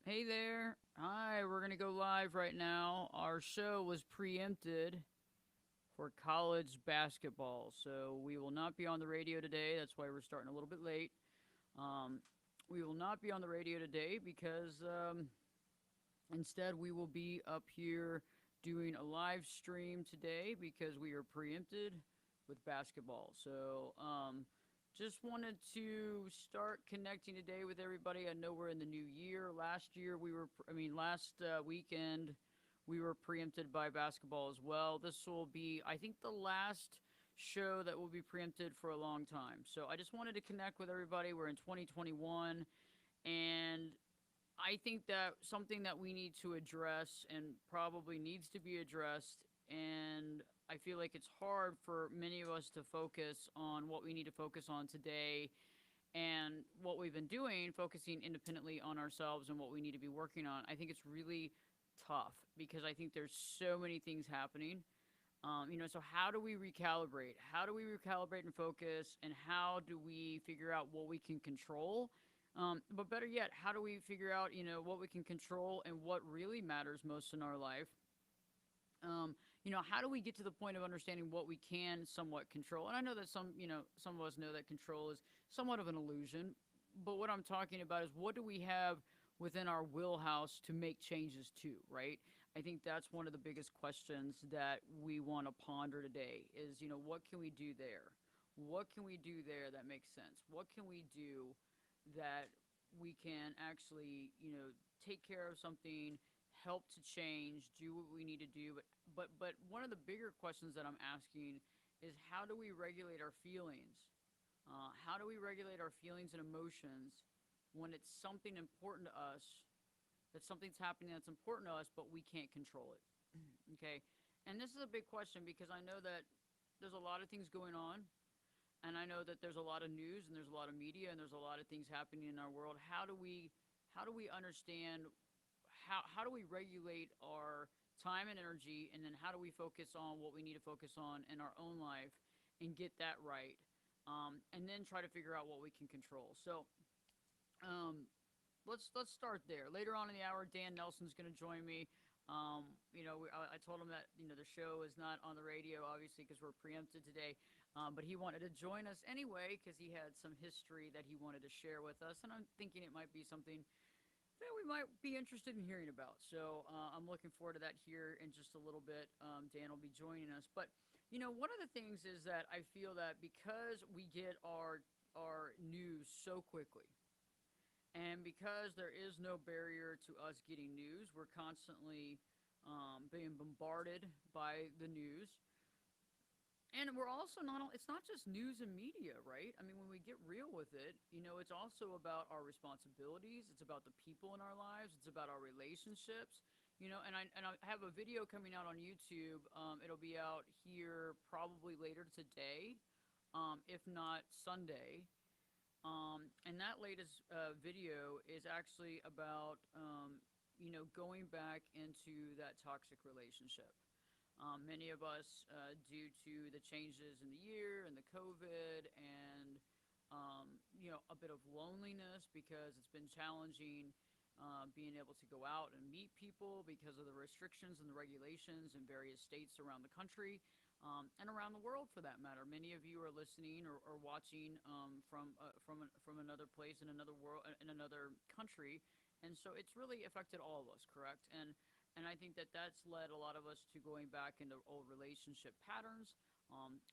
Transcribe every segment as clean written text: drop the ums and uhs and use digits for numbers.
Hey there. Hi, we're going to go live right now. Our show was preempted for college basketball, so we will not be on the radio today. That's why we're starting a little bit late. Um, we will not be on the radio today because instead we will be up here doing a live stream today because we are preempted with basketball. So, just wanted to start connecting today with everybody. I know we're in the new year. Last year we were, last weekend we were preempted by basketball as well. This will be, I think, the last show that will be preempted for a long time. So I just wanted to connect with everybody. We're in 2021, and I think that something that we need to address and probably needs to be addressed, and I feel like it's hard for many of us to focus on what we need to focus on today and what we've been doing, focusing independently on ourselves and what we need to be working on. I think it's really tough because I think there's so many things happening. So how do we recalibrate? How do we recalibrate and focus? And how do we figure out what we can control? But better yet, how do we figure out, what we can control and what really matters most in our life? How do we get to the point of understanding what we can somewhat control? And I know that some of us know that control is somewhat of an illusion. But what I'm talking about is what do we have within our wheelhouse to make changes to, right? I think that's one of the biggest questions that we want to ponder today is, what can we do there? What can we do there that makes sense? What can we do that we can actually, take care of something, help to change, do what we need to do. But one of the bigger questions that I'm asking is how do we regulate our feelings? How do we regulate our feelings and emotions when it's something important to us, that something's happening that's important to us, but we can't control it? Okay. And this is a big question because I know that there's a lot of things going on, and I know that there's a lot of news and there's a lot of media and there's a lot of things happening in our world. How do we understand how do we regulate our time and energy, and then how do we focus on what we need to focus on in our own life and get that right, and then try to figure out what we can control. So um, let's start there. Later on in the hour, Dan Nelson's going to join me. I told him that the show is not on the radio, obviously, because we're preempted today. But he wanted to join us anyway because he had some history that he wanted to share with us, and I'm thinking it might be something that we might be interested in hearing about. So I'm looking forward to that here in just a little bit. Dan will be joining us. But one of the things is that I feel that because we get our news so quickly, and because there is no barrier to us getting news, we're constantly being bombarded by the news. And we're also it's not just news and media, right? I mean, when we get real with it, it's also about our responsibilities. It's about the people in our lives. It's about our relationships. And I have a video coming out on YouTube. It'll be out here probably later today, if not Sunday. And that latest video is actually about, going back into that toxic relationship. Many of us, due to the changes in the year and the COVID and, a bit of loneliness because it's been challenging being able to go out and meet people because of the restrictions and the regulations in various states around the country, and around the world for that matter. Many of you are listening or watching from another place in another world in another country, and so it's really affected all of us, correct? And I think that that's led a lot of us to going back into old relationship patterns.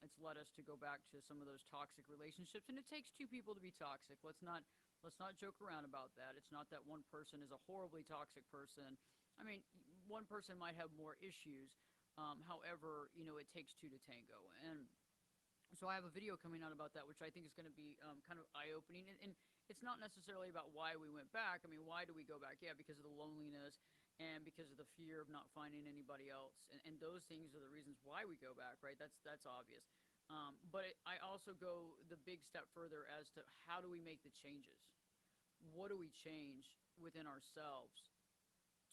It's led us to go back to some of those toxic relationships, and it takes two people to be toxic. Let's not joke around about that. It's not that one person is a horribly toxic person. I mean, one person might have more issues. However, it takes two to tango. And so I have a video coming out about that, which I think is going to be kind of eye-opening. And it's not necessarily about why we went back. I mean, why do we go back? Yeah, because of the loneliness and because of the fear of not finding anybody else. And those things are the reasons why we go back, right? That's obvious. But I also go the big step further as to how do we make the changes? What do we change within ourselves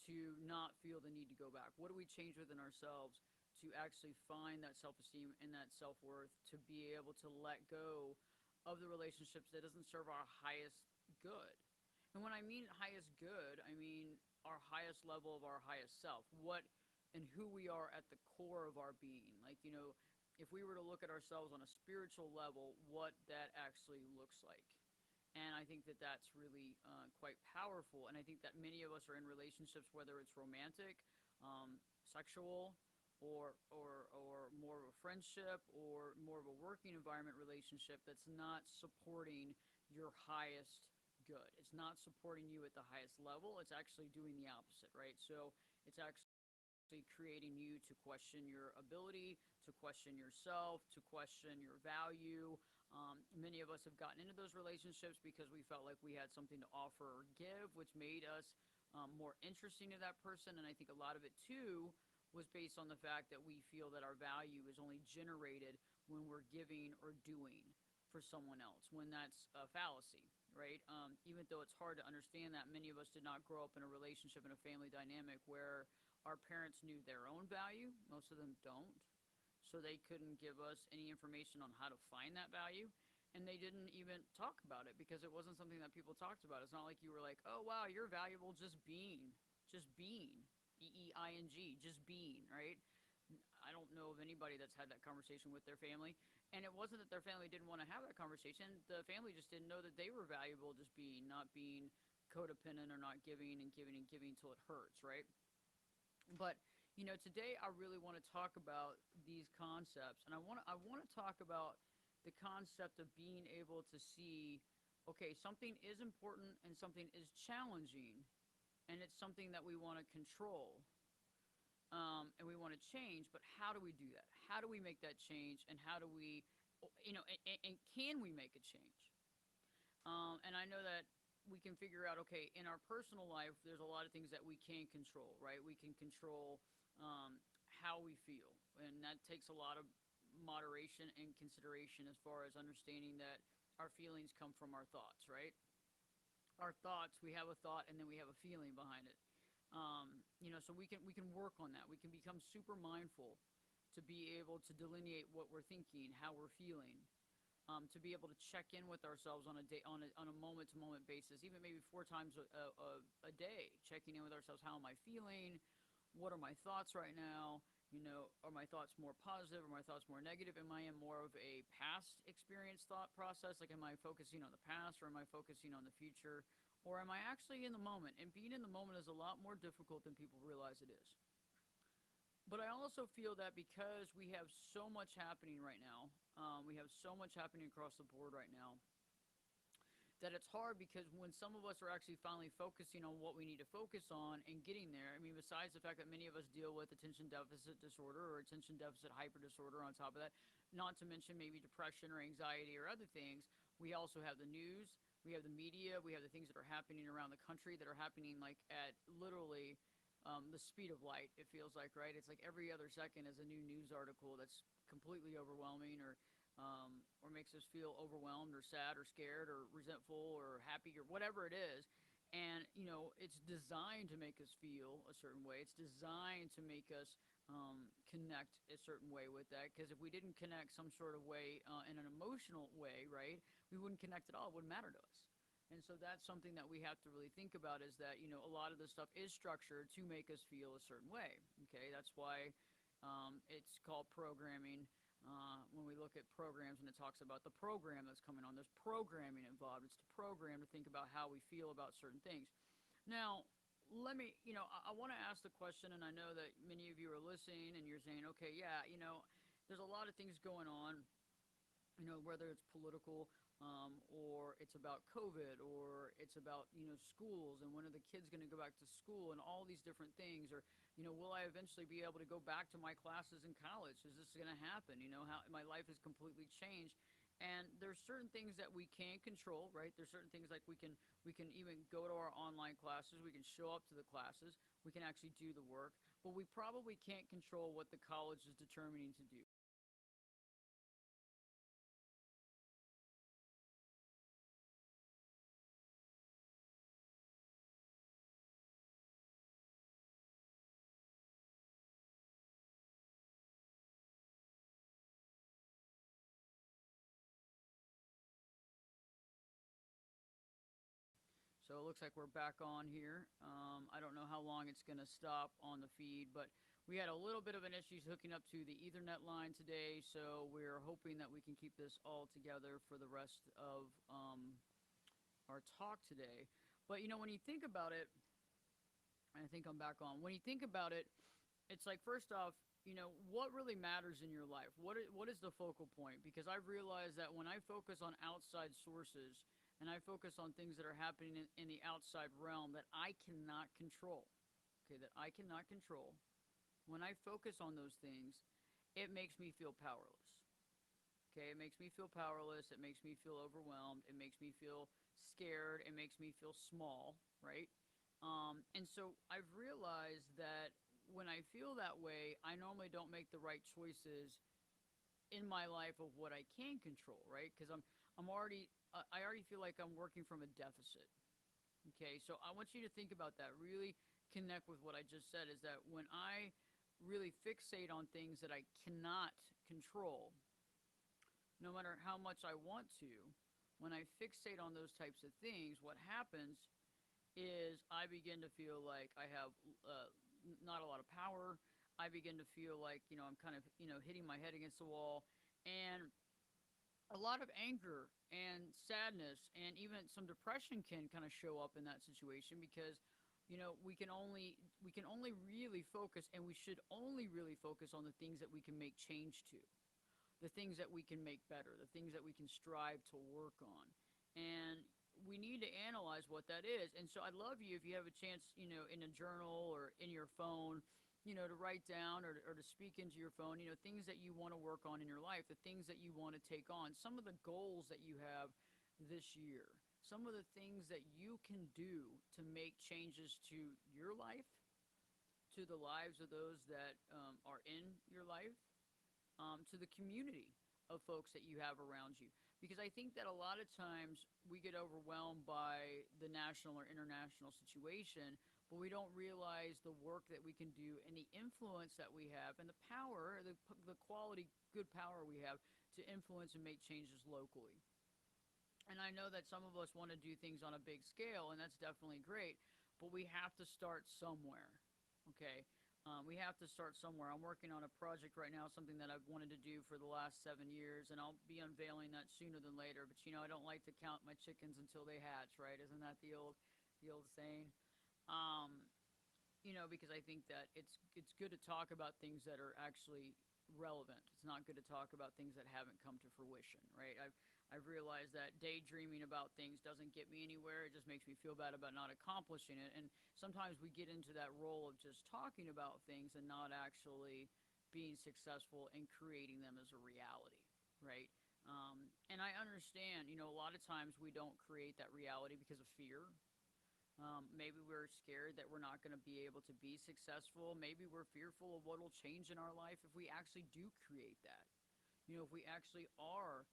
to not feel the need to go back? What do we change within ourselves to actually find that self-esteem and that self-worth, to be able to let go of the relationships that doesn't serve our highest good? And when I mean highest good, I mean our highest level of our highest self. What and who we are at the core of our being. Like, if we were to look at ourselves on a spiritual level, what that actually looks like. And I think that that's really quite powerful. And I think that many of us are in relationships, whether it's romantic, sexual, or more of a friendship, or more of a working environment relationship that's not supporting your highest good. It's not supporting you at the highest level. It's actually doing the opposite, right? So it's actually creating you to question your ability, to question yourself, to question your value. Many of us have gotten into those relationships because we felt like we had something to offer or give, which made us more interesting to that person. And I think a lot of it too was based on the fact that we feel that our value is only generated when we're giving or doing for someone else, when that's a fallacy, right? Even though it's hard to understand that, many of us did not grow up in a relationship, in a family dynamic where our parents knew their own value. Most of them don't. So they couldn't give us any information on how to find that value. And they didn't even talk about it because it wasn't something that people talked about. It's not like you were like, oh, wow, you're valuable just being. Just being. Being. Just being, right? I don't know of anybody that's had that conversation with their family. And it wasn't that their family didn't want to have that conversation. The family just didn't know that they were valuable just being, not being codependent or not giving and giving and giving till it hurts, right? But today I really want to talk about these concepts, and I want to talk about the concept of being able to see, okay, something is important and something is challenging, and it's something that we want to control, and we want to change. But how do we do that? How do we make that change? And how do we, and can we make a change? And I know that we can figure out, okay, in our personal life, there's a lot of things that we can control, right? We can control how we feel. And that takes a lot of moderation and consideration as far as understanding that our feelings come from our thoughts, right? Our thoughts, we have a thought and then we have a feeling behind it. So we can work on that. We can become super mindful to be able to delineate what we're thinking, how we're feeling, to be able to check in with ourselves on a day, on a moment to moment basis, even maybe 4 times a day, checking in with ourselves. How am I feeling? What are my thoughts right now? Are my thoughts more positive? Are my thoughts more negative? Am I in more of a past experience thought process? Like, am I focusing on the past, or am I focusing on the future? Or am I actually in the moment? And being in the moment is a lot more difficult than people realize it is. But I also feel that because we have so much happening right now, we have so much happening across the board right now, that it's hard, because when some of us are actually finally focusing on what we need to focus on and getting there, I mean, besides the fact that many of us deal with attention deficit disorder or attention deficit hyper disorder on top of that, not to mention maybe depression or anxiety or other things, we also have the news, we have the media, we have the things that are happening around the country that are happening like at literally the speed of light, it feels like, right? It's like every other second is a new news article that's completely overwhelming, or makes us feel overwhelmed or sad or scared or resentful or happy or whatever it is. And, it's designed to make us feel a certain way. It's designed to make us connect a certain way with that. Because if we didn't connect some sort of way, in an emotional way, right, we wouldn't connect at all. It wouldn't matter to us. And so that's something that we have to really think about, is that, a lot of this stuff is structured to make us feel a certain way. Okay, that's why it's called programming. When we look at programs and it talks about the program that's coming on, there's programming involved. It's the program to think about how we feel about certain things. Now, let me, I want to ask the question, and I know that many of you are listening and you're saying, okay, yeah, there's a lot of things going on, whether it's political, or it's about COVID, or it's about, schools, and when are the kids going to go back to school, and all these different things, or, will I eventually be able to go back to my classes in college? Is this going to happen? How my life has completely changed. And there's certain things that we can control, right? There's certain things like we can even go to our online classes, we can show up to the classes, we can actually do the work, but we probably can't control what the college is determining to do. So it looks like we're back on here. I don't know how long it's going to stop on the feed, but we had a little bit of an issue hooking up to the Ethernet line today, so we're hoping that we can keep this all together for the rest of our talk today. But when you think about it, I think I'm back on. When you think about it, it's like first off, what really matters in your life? What is the focal point? Because I've realized that when I focus on outside sources and I focus on things that are happening in the outside realm that I cannot control, okay, that I cannot control, when I focus on those things, it makes me feel powerless. Okay, it makes me feel powerless. It makes me feel overwhelmed. It makes me feel scared. It makes me feel small, right? And so I've realized that when I feel that way, I normally don't make the right choices in my life of what I can control, right? Because I already feel like I'm working from a deficit. Okay, so I want you to think about that. Really connect with what I just said. Is that when I really fixate on things that I cannot control, no matter how much I want to, when I fixate on those types of things, what happens is I begin to feel like I have not a lot of power. I begin to feel like, I'm kind of, hitting my head against the wall. And a lot of anger and sadness and even some depression can kind of show up in that situation because we can only really focus, and we should only really focus on the things that we can make change to, the things that we can make better, the things that we can strive to work on. And we need to analyze what that is. And so I'd love you, if you have a chance, in a journal or in your phone, to write down or to speak into your phone, things that you want to work on in your life, the things that you want to take on, some of the goals that you have this year, some of the things that you can do to make changes to your life, to the lives of those that are in your life, to the community of folks that you have around you. Because I think that a lot of times we get overwhelmed by the national or international situation, but we don't realize the work that we can do and the influence that we have and the power, the quality, good power we have to influence and make changes locally. And I know that some of us want to do things on a big scale, and that's definitely great, but we have to start somewhere. Okay, we have to start somewhere. I'm working on a project right now, something that I've wanted to do for the last 7 years, and I'll be unveiling that sooner than later. But I don't like to count my chickens until they hatch, right? Isn't that the old saying? Um, because I think that it's good to talk about things that are actually relevant. It's not good to talk about things that haven't come to fruition, right? I've realized that daydreaming about things doesn't get me anywhere. It just makes me feel bad about not accomplishing it. And sometimes we get into that role of just talking about things and not actually being successful in creating them as a reality, right? And I understand, a lot of times we don't create that reality because of fear. Maybe we're scared that we're not going to be able to be successful. Maybe we're fearful of what will change in our life if we actually do create that. If we actually are,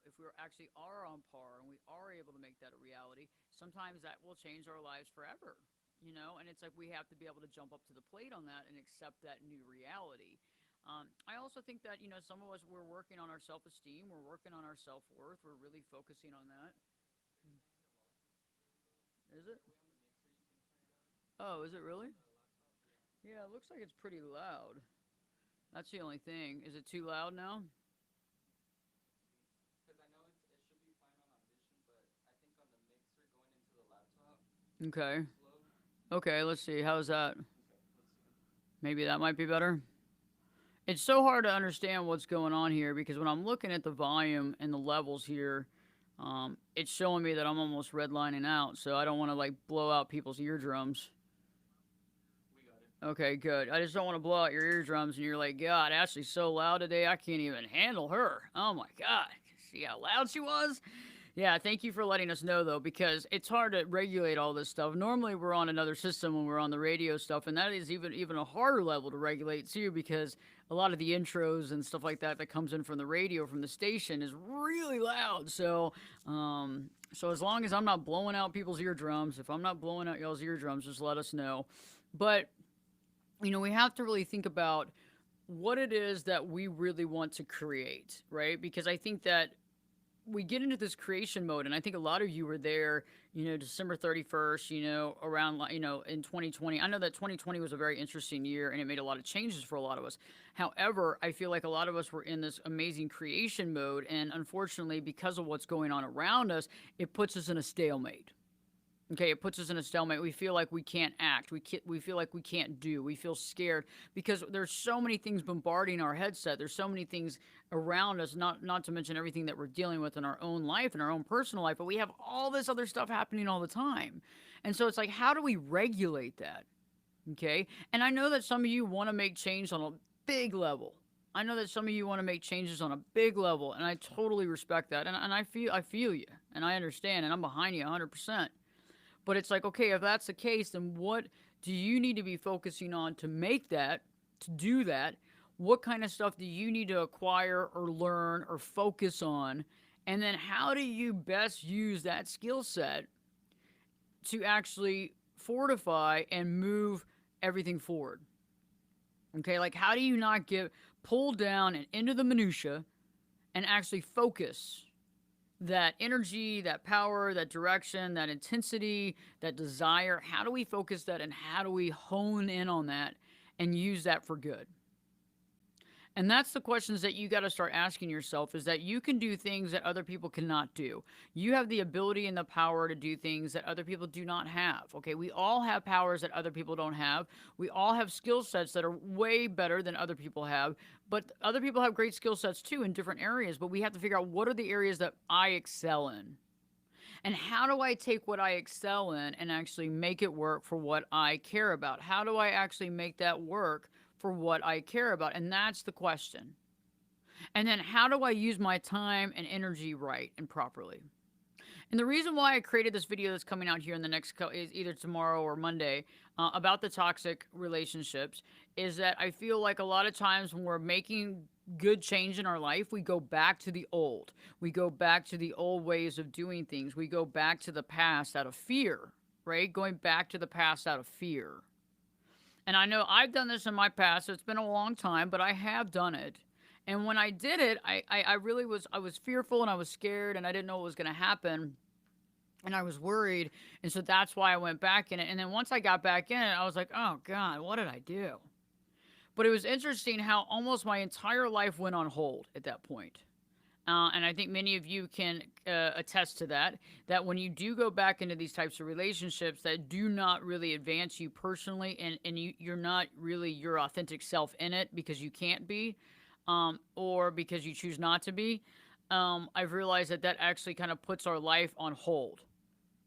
if we actually are on par and we are able to make that a reality, sometimes that will change our lives forever. And it's like we have to be able to jump up to the plate on that and accept that new reality. I also think that, some of us, we're working on our self-esteem, we're working on our self-worth, we're really focusing on that. Is it? Oh, is it really? Yeah, it looks like it's pretty loud. That's the only thing. Is it too loud now? Okay. Okay, let's see. How's that? Maybe that might be better. It's so hard to understand what's going on here because when I'm looking at the volume and the levels here, it's showing me that I'm almost redlining out. So I don't want to like blow out people's eardrums. Okay, good. I just don't want to blow out your eardrums and you're like, God, Ashley's so loud today, I can't even handle her. Oh my God. See how loud she was? Yeah, thank you for letting us know though, because it's hard to regulate all this stuff. Normally we're on another system when we're on the radio stuff, and that is even a harder level to regulate too, because a lot of the intros and stuff like that that comes in from the radio from the station is really loud. So as long as I'm not blowing out people's eardrums, if I'm not blowing out y'all's eardrums, just let us know. But we have to really think about what it is that we really want to create, right? Because I think that we get into this creation mode, and I think a lot of you were there, December 31st, around, in 2020. I know that 2020 was a very interesting year and it made a lot of changes for a lot of us. However, I feel like a lot of us were in this amazing creation mode, and unfortunately, because of what's going on around us, it puts us in a stalemate. Okay, it puts us in a stalemate. We feel like we can't act. We feel like we can't do. We feel scared because there's so many things bombarding our headset. There's so many things around us, not to mention everything that we're dealing with in our own life, in our own personal life, but we have all this other stuff happening all the time. And so it's like, how do we regulate that? Okay? And I know that some of you want to make change on a big level. I know that some of you want to make changes on a big level, and I totally respect that. And I feel you, and I understand, and I'm behind you 100%. But it's like, okay, if that's the case, then what do you need to be focusing on to make that, to do that? What kind of stuff do you need to acquire or learn or focus on? And then how do you best use that skill set to actually fortify and move everything forward? Okay, like how do you not get pulled down and into the minutia and actually focus that energy, that power, that direction, that intensity, that desire? How do we focus that, and how do we hone in on that and use that for good? And that's the questions that you got to start asking yourself, is that you can do things that other people cannot do. You have the ability and the power to do things that other people do not have. Okay, we all have powers that other people don't have. We all have skill sets that are way better than other people have, but other people have great skill sets too in different areas, but we have to figure out what are the areas that I excel in. And how do I take what I excel in and actually make it work for what I care about? How do I actually make that work for what I care about? And that's the question. And then how do I use my time and energy right and properly? And the reason why I created this video that's coming out here in the next is either tomorrow or Monday about the toxic relationships is that I feel like a lot of times when we're making good change in our life, we go back to the old. We go back to the old ways of doing things. We go back to the past out of fear, right? Going back to the past out of fear. And I know I've done this in my past. It's been a long time, but I have done it. And when I did it, I really I was fearful and I was scared and I didn't know what was going to happen. And I was worried. And so that's why I went back in it. And then once I got back in it, I was like, oh God, what did I do? But it was interesting how almost my entire life went on hold at that point. And I think many of you can attest to that, that when you do go back into these types of relationships that do not really advance you personally, and you're not really your authentic self in it because you can't be, or because you choose not to be, I've realized that that actually kind of puts our life on hold,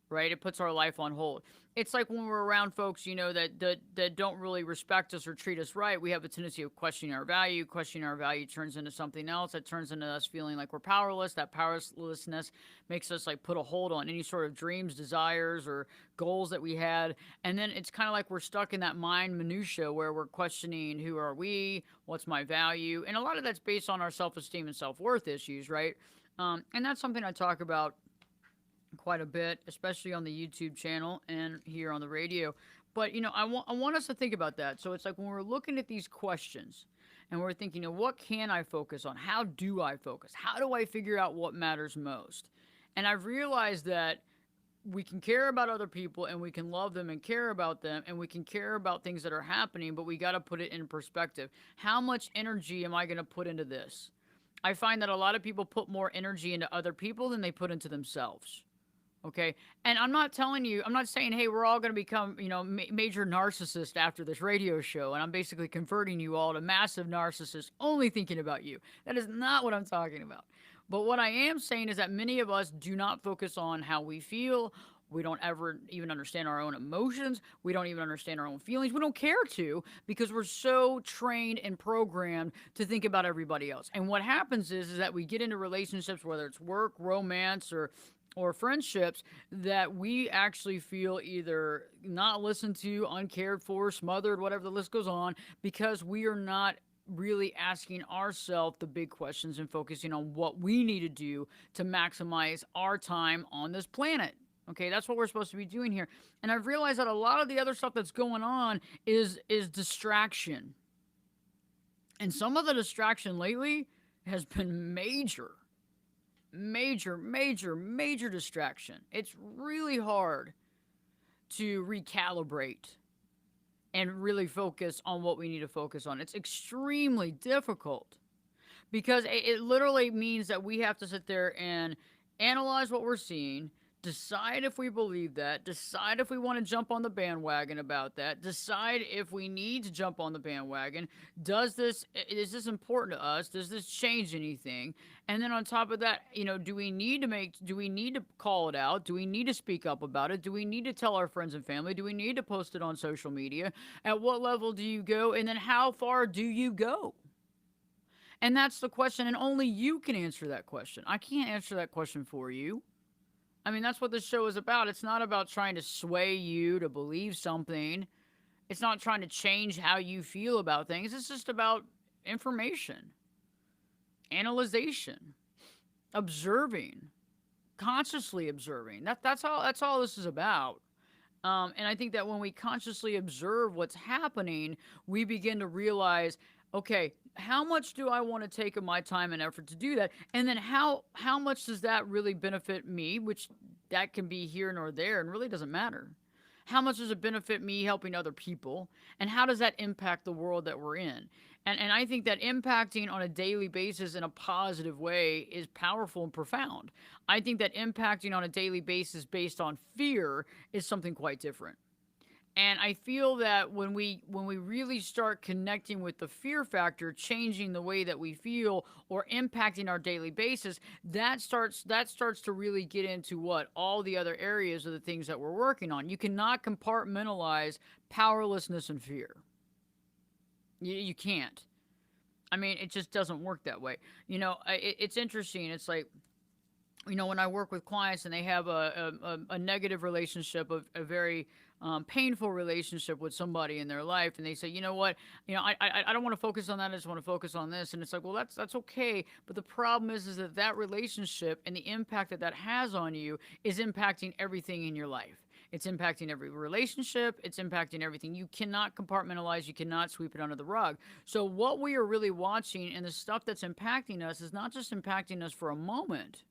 right? It puts our life on hold. It's like when we're around folks, that don't really respect us or treat us right, we have a tendency of questioning our value. Questioning our value turns into something else. That turns into us feeling like we're powerless. That powerlessness makes us like put a hold on any sort of dreams, desires, or goals that we had. And then it's kind of like we're stuck in that mind minutia where we're questioning, who are we? What's my value? And a lot of that's based on our self-esteem and self-worth issues, right? And that's something I talk about quite a bit, especially on the YouTube channel and here on the radio. But, I want us to think about that. So it's like when we're looking at these questions and we're thinking, what can I focus on? How do I focus? How do I figure out what matters most? And I've realized that we can care about other people and we can love them and care about them and we can care about things that are happening, but we got to put it in perspective. How much energy am I going to put into this? I find that a lot of people put more energy into other people than they put into themselves. Okay. And I'm not saying, hey, we're all going to become, major narcissists after this radio show. And I'm basically converting you all to massive narcissists only thinking about you. That is not what I'm talking about. But what I am saying is that many of us do not focus on how we feel. We don't ever even understand our own emotions. We don't even understand our own feelings. We don't care to, because we're so trained and programmed to think about everybody else. And what happens is that we get into relationships, whether it's work, romance, or friendships, that we actually feel either not listened to, uncared for, smothered, whatever the list goes on, because we are not really asking ourselves the big questions and focusing on what we need to do to maximize our time on this planet. Okay, that's what we're supposed to be doing here. And I've realized that a lot of the other stuff that's going on is distraction. And some of the distraction lately has been major. major, major, major distraction. It's really hard to recalibrate and really focus on what we need to focus on. It's extremely difficult because it literally means that we have to sit there and analyze what we're seeing, decide if we believe that, decide if we want to jump on the bandwagon about that, decide if we need to jump on the bandwagon. Is this important to us? Does this change anything? And then on top of that, do we need to call it out? Do we need to speak up about it? Do we need to tell our friends and family? Do we need to post it on social media? At what level do you go? And then how far do you go? And that's the question, and only you can answer that question. I can't answer that question for you. I mean, that's what this show is about. It's not about trying to sway you to believe something. It's not trying to change how you feel about things. It's just about information, analyzation, observing, consciously observing. That's all this is about. And I think that when we consciously observe what's happening, we begin to realize, okay, how much do I want to take of my time and effort to do that? And then how much does that really benefit me, which that can be here nor there and really doesn't matter. How much does it benefit me helping other people? And how does that impact the world that we're in? And I think that impacting on a daily basis in a positive way is powerful and profound. I think that impacting on a daily basis based on fear is something quite different. And I feel that when we really start connecting with the fear factor, changing the way that we feel or impacting our daily basis, that starts to really get into what all the other areas of the things that we're working on. You cannot compartmentalize powerlessness and fear. You can't. I mean, it just doesn't work that way. It's interesting. It's like, when I work with clients and they have a negative relationship, a very painful relationship with somebody in their life, and they say, you know what, I don't want to focus on that. I just want to focus on this. And it's like, well, that's okay. But the problem is that relationship and the impact that has on you is impacting everything in your life. It's impacting every relationship. It's impacting everything. You cannot compartmentalize. You cannot sweep it under the rug. So what we are really watching and the stuff that's impacting us is not just impacting us for a moment.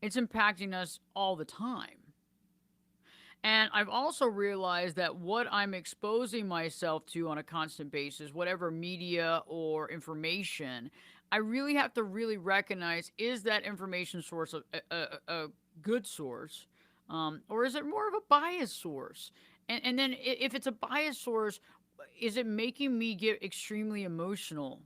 It's impacting us all the time. And I've also realized that what I'm exposing myself to on a constant basis, whatever media or information, I really have to really recognize, is that information source a good source? Or is it more of a bias source? And then if it's a bias source, is it making me get extremely emotional?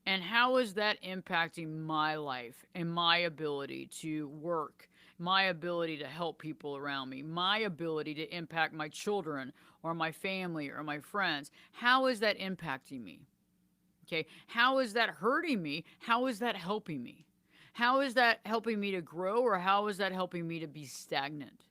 And how is that impacting my life and my ability to work, my ability to help people around me, my ability to impact my children or my family or my friends? How is that impacting me? Okay, how is that hurting me? How is that helping me? How is that helping me to grow, or how is that helping me to be stagnant?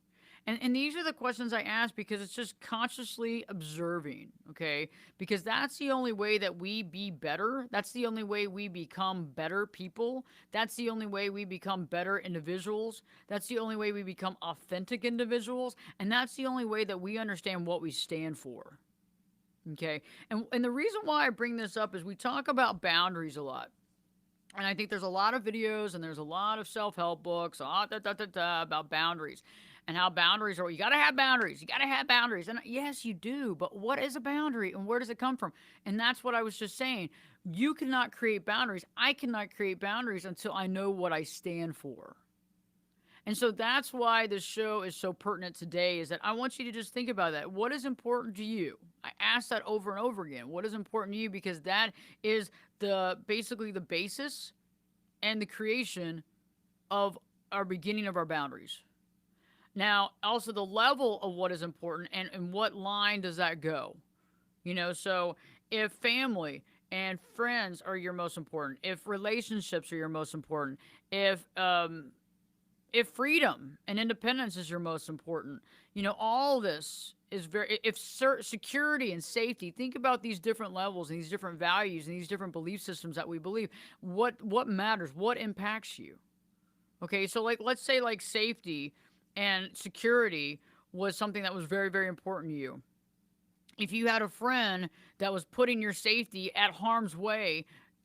And these are the questions I ask because it's just consciously observing, okay? Because that's the only way that we be better. That's the only way we become better people. That's the only way we become better individuals. That's the only way we become authentic individuals. And that's the only way that we understand what we stand for, okay? And the reason why I bring this up is we talk about boundaries a lot. And I think there's a lot of videos and there's a lot of self-help books about boundaries. And how boundaries are, you got to have boundaries. You got to have boundaries. And yes, you do. But what is a boundary and where does it come from? And that's what I was just saying. You cannot create boundaries. I cannot create boundaries until I know what I stand for. And so that's why this show is so pertinent today, is that I want you to just think about that. What is important to you? I ask that over and over again. What is important to you? Because that is basically the basis and the creation of our beginning of our boundaries. Now, also the level of what is important and what line does that go? So if family and friends are your most important, if relationships are your most important, if freedom and independence is your most important, all this is if security and safety, think about these different levels and these different values and these different belief systems that we believe. What matters? What impacts you? Okay, so let's say safety and security was something that was very, very important to you. If you had a friend that was putting your safety at harm's way,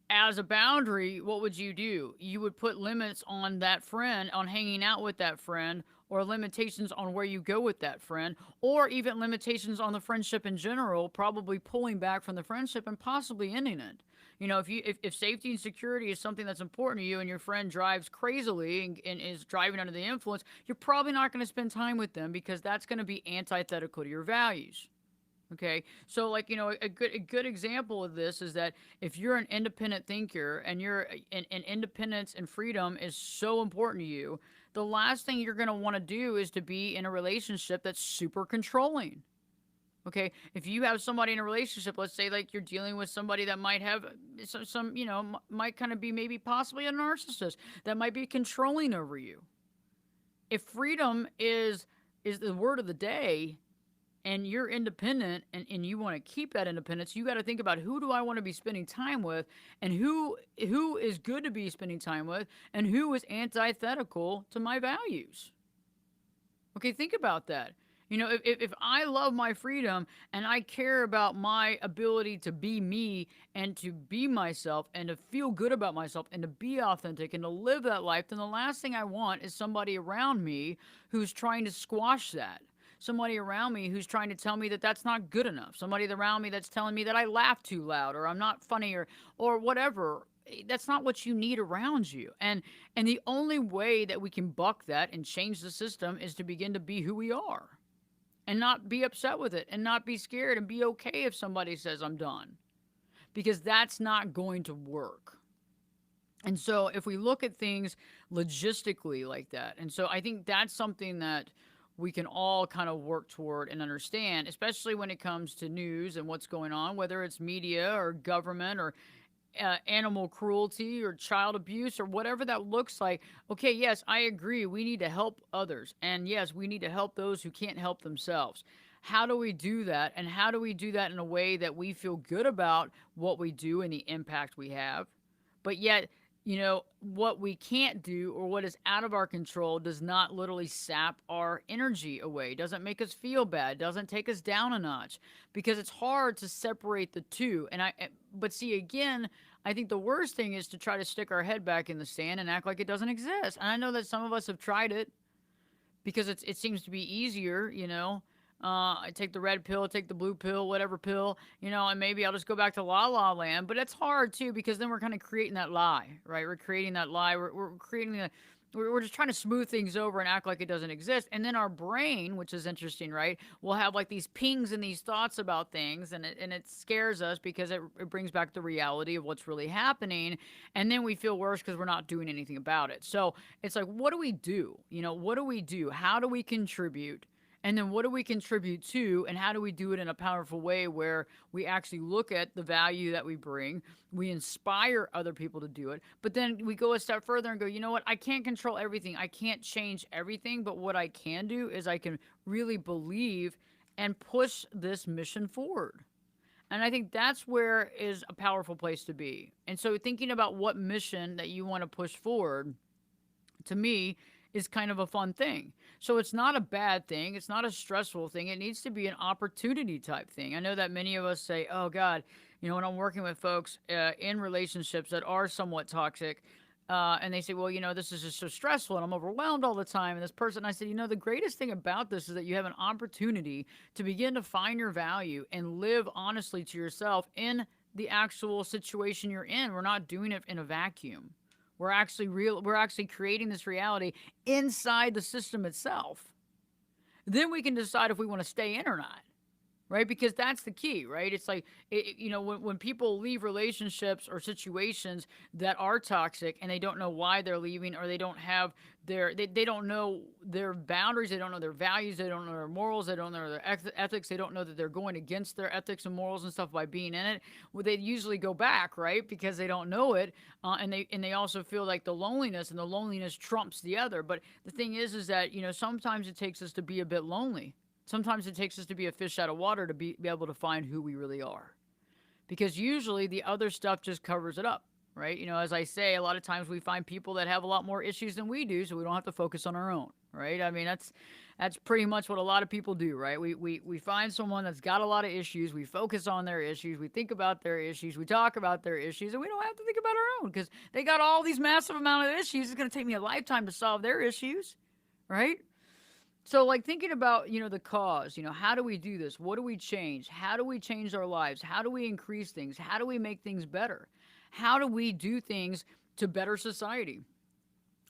as a boundary, what would you do? You would put limits on that friend, on hanging out with that friend, or limitations on where you go with that friend, or even limitations on the friendship in general, probably pulling back from the friendship and possibly ending it. You know, if safety and security is something that's important to you and your friend drives crazily and is driving under the influence, you're probably not going to spend time with them because that's going to be antithetical to your values. Okay, so like a good example of this is that if you're an independent thinker and and independence and freedom is so important to you, the last thing you're going to want to do is to be in a relationship that's super controlling. Okay, if you have somebody in a relationship, let's say like you're dealing with somebody that might have some might kind of be maybe possibly a narcissist that might be controlling over you. If freedom is the word of the day, and you're independent and you want to keep that independence, you got to think about who do I want to be spending time with and who is good to be spending time with and who is antithetical to my values. Okay, think about that. You know, if I love my freedom and I care about my ability to be me and to be myself and to feel good about myself and to be authentic and to live that life, then the last thing I want is somebody around me who's trying to squash that. Somebody around me who's trying to tell me that that's not good enough. Somebody around me that's telling me that I laugh too loud or I'm not funny or whatever. That's not what you need around you. And the only way that we can buck that and change the system is to begin to be who we are and not be upset with it and not be scared and be okay if somebody says I'm done, because that's not going to work. And so if we look at things logistically like that, and so I think that's something that we can all kind of work toward and understand, especially when it comes to news and what's going on, whether it's media or government or animal cruelty or child abuse or whatever that looks like. Okay, yes, I agree. We need to help others. And yes, we need to help those who can't help themselves. How do we do that? And how do we do that in a way that we feel good about what we do and the impact we have? But yet, what we can't do or what is out of our control does not literally sap our energy away, doesn't make us feel bad, doesn't take us down a notch, because it's hard to separate the two. But see, again, I think the worst thing is to try to stick our head back in the sand and act like it doesn't exist. And I know that some of us have tried it because it seems to be easier, I take the red pill, take the blue pill, whatever pill, and maybe I'll just go back to la la land. But it's hard too because then we're kind of creating that lie, right? We're creating that lie. We're creating we're just trying to smooth things over and act like it doesn't exist. And then our brain, which is interesting, right, will have like these pings and these thoughts about things, and it scares us because it brings back the reality of what's really happening. And then we feel worse because we're not doing anything about it. So it's like, what do we do? What do we do? How do we contribute? And then what do we contribute to, and how do we do it in a powerful way where we actually look at the value that we bring, we inspire other people to do it, but then we go a step further and go, you know what, I can't control everything, I can't change everything, but what I can do is I can really believe and push this mission forward. And I think that's where is a powerful place to be. And so thinking about what mission that you want to push forward, to me, is kind of a fun thing. So it's not a bad thing. It's not a stressful thing. It needs to be an opportunity type thing. I know that many of us say, oh God, when I'm working with folks in relationships that are somewhat toxic, and they say, well, this is just so stressful and I'm overwhelmed all the time. And this person, I said, the greatest thing about this is that you have an opportunity to begin to find your value and live honestly to yourself in the actual situation you're in. We're not doing it in a vacuum. We're actually creating this reality inside the system itself. Then we can decide if we want to stay in or not, right? Because that's the key, right? It's like, when people leave relationships or situations that are toxic and they don't know why they're leaving, or they don't have they don't know their boundaries, they don't know their values, they don't know their morals, they don't know their ethics, they don't know that they're going against their ethics and morals and stuff by being in it. Well, they usually go back, right? Because they don't know it, and they also feel like the loneliness trumps the other. But the thing is that sometimes it takes us to be a bit lonely. Sometimes it takes us to be a fish out of water to be able to find who we really are. Because usually the other stuff just covers it up, right? As I say, a lot of times we find people that have a lot more issues than we do, so we don't have to focus on our own, right? I mean, That's pretty much what a lot of people do, right? We find someone that's got a lot of issues. We focus on their issues. We think about their issues. We talk about their issues, and we don't have to think about our own because they got all these massive amount of issues. It's going to take me a lifetime to solve their issues, right? So, like thinking about, the cause, how do we do this? What do we change? How do we change our lives? How do we increase things? How do we make things better? How do we do things to better society?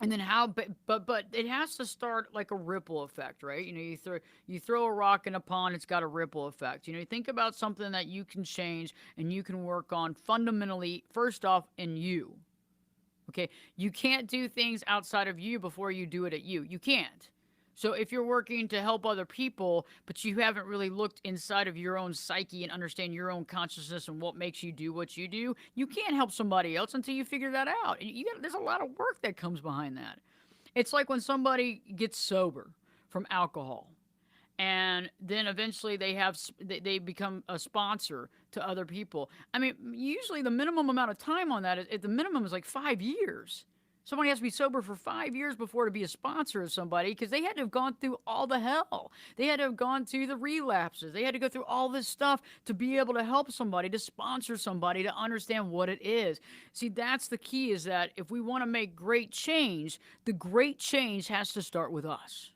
And then how, but it has to start like a ripple effect, right? You throw a rock in a pond, it's got a ripple effect. You think about something that you can change and you can work on fundamentally, first off, in you. Okay, you can't do things outside of you before you do it at you. You can't. So if you're working to help other people, but you haven't really looked inside of your own psyche and understand your own consciousness and what makes you do what you do, you can't help somebody else until you figure that out. There's a lot of work that comes behind that. It's like when somebody gets sober from alcohol and then eventually they become a sponsor to other people. I mean, usually the minimum amount of time on that is the minimum is like 5 years. Somebody has to be sober for 5 years before to be a sponsor of somebody because they had to have gone through all the hell. They had to have gone through the relapses. They had to go through all this stuff to be able to help somebody, to sponsor somebody, to understand what it is. See, that's the key, is that if we want to make great change, the great change has to start with us.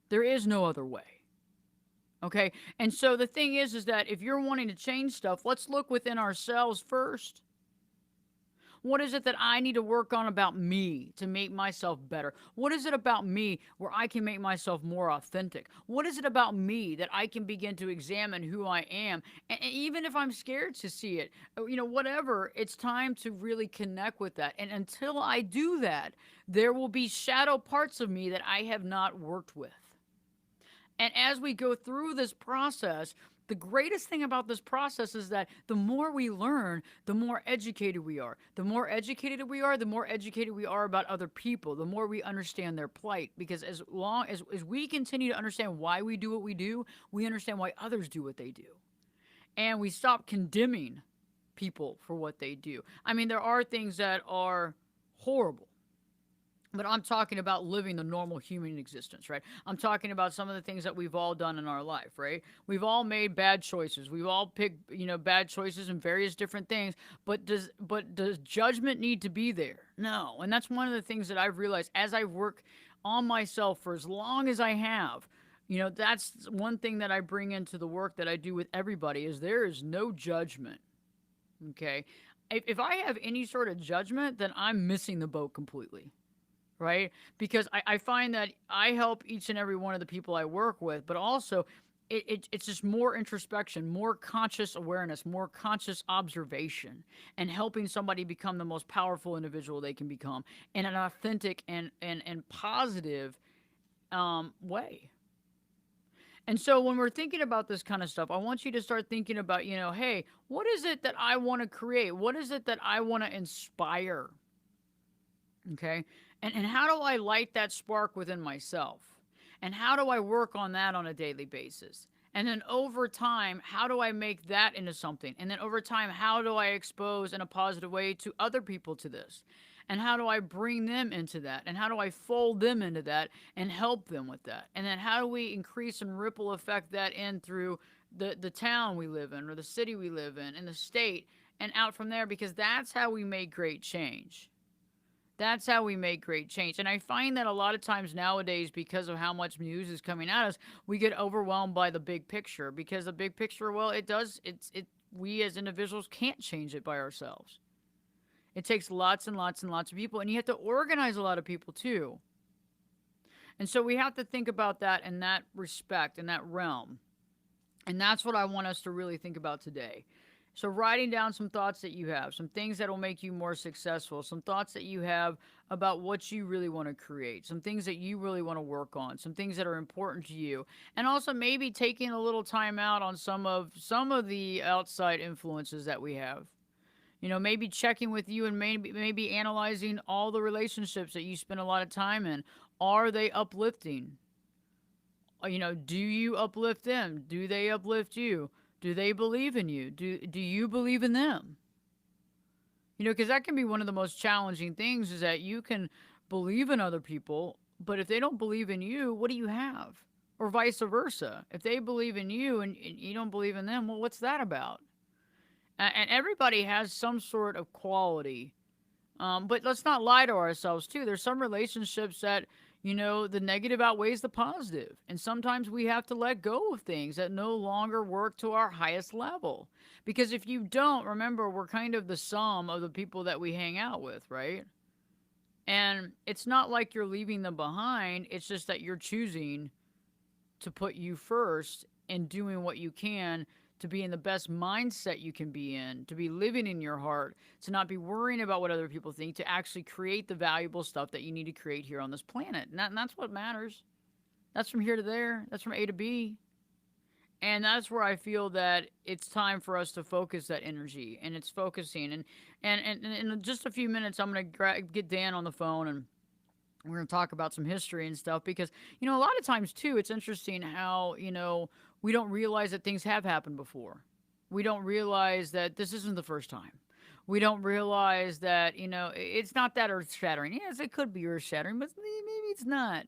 There is no other way. Okay? And so the thing is that if you're wanting to change stuff, let's look within ourselves first. What is it that I need to work on about me to make myself better? What is it about me where I can make myself more authentic? What is it about me that I can begin to examine who I am? And even if I'm scared to see it, whatever, it's time to really connect with that. And until I do that, there will be shadow parts of me that I have not worked with. And as we go through this process, the greatest thing about this process is that the more we learn, the more educated we are. The more educated we are, the more educated we are about other people, the more we understand their plight. Because as long as we continue to understand why we do what we do, we understand why others do what they do. And we stop condemning people for what they do. I mean, there are things that are horrible. But I'm talking about living the normal human existence, right? I'm talking about some of the things that we've all done in our life, right? We've all made bad choices. We've all picked, bad choices in various different things. But does judgment need to be there? No. And that's one of the things that I've realized as I work on myself for as long as I have. That's one thing that I bring into the work that I do with everybody, is there is no judgment. Okay? If I have any sort of judgment, then I'm missing the boat completely. Right? Because I find that I help each and every one of the people I work with, but also it's just more introspection, more conscious awareness, more conscious observation, and helping somebody become the most powerful individual they can become in an authentic and positive way. And so when we're thinking about this kind of stuff, I want you to start thinking about, hey, what is it that I want to create? What is it that I want to inspire? Okay? And how do I light that spark within myself? And how do I work on that on a daily basis? And then over time, how do I make that into something? And then over time, how do I expose in a positive way to other people to this? And how do I bring them into that? And how do I fold them into that and help them with that? And then how do we increase and ripple effect that in through the town we live in, or the city we live in, and the state, and out from there? Because that's how we make great change. That's how we make great change. And I find that a lot of times nowadays, because of how much news is coming at us, we get overwhelmed by the big picture. Because the big picture, well, we as individuals can't change it by ourselves. It takes lots and lots and lots of people. And you have to organize a lot of people too. And so we have to think about that in that respect, in that realm. And that's what I want us to really think about today. So writing down some thoughts that you have, some things that will make you more successful, some thoughts that you have about what you really want to create, some things that you really want to work on, some things that are important to you, and also maybe taking a little time out on some of the outside influences that we have. Maybe checking with you and maybe analyzing all the relationships that you spend a lot of time in. Are they uplifting? Do you uplift them? Do they uplift you? Do they believe in you? Do you believe in them? Because that can be one of the most challenging things, is that you can believe in other people, But if they don't believe in you, what do you have? Or vice versa. If they believe in you and you don't believe in them, well, what's that about? And everybody has some sort of quality. But let's not lie to ourselves, too. There's some relationships that, the negative outweighs the positive. And sometimes we have to let go of things that no longer work to our highest level. Because if you don't, remember, we're kind of the sum of the people that we hang out with, right? And it's not like you're leaving them behind. It's just that you're choosing to put you first and doing what you can to be in the best mindset you can be in, to be living in your heart, to not be worrying about what other people think, to actually create the valuable stuff that you need to create here on this planet. And that's what matters. That's from here to there. That's from A to B. And that's where I feel that it's time for us to focus that energy, and it's focusing. And in just a few minutes, I'm going to get Dan on the phone, and we're going to talk about some history and stuff because, a lot of times too, it's interesting how, we don't realize that things have happened before. We don't realize that this isn't the first time. We don't realize that, it's not that earth shattering. Yes, it could be earth shattering, but maybe it's not.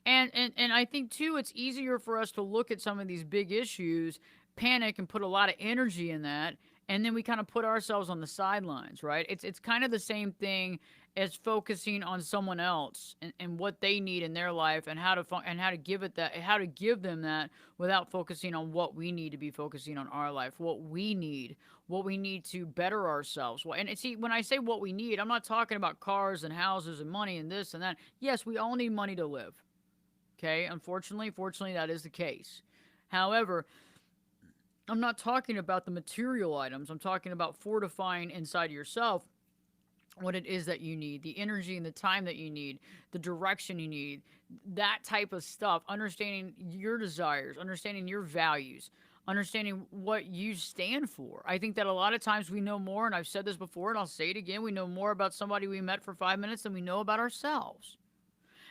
And I think too, it's easier for us to look at some of these big issues, panic, and put a lot of energy in that, and then we kind of put ourselves on the sidelines, right? It's kind of the same thing as focusing on someone else and what they need in their life and and how to give it that, how to give them that without focusing on what we need to be focusing on our life, what we need to better ourselves. Well, and see, when I say what we need, I'm not talking about cars and houses and money and this and that. Yes, we all need money to live. Okay, fortunately, that is the case. However, I'm not talking about the material items. I'm talking about fortifying inside yourself what it is that you need, the energy and the time that you need, the direction you need, that type of stuff, understanding your desires, understanding your values, understanding what you stand for. I think that a lot of times we know more, and I've said this before and I'll say it again, we know more about somebody we met for 5 minutes than we know about ourselves.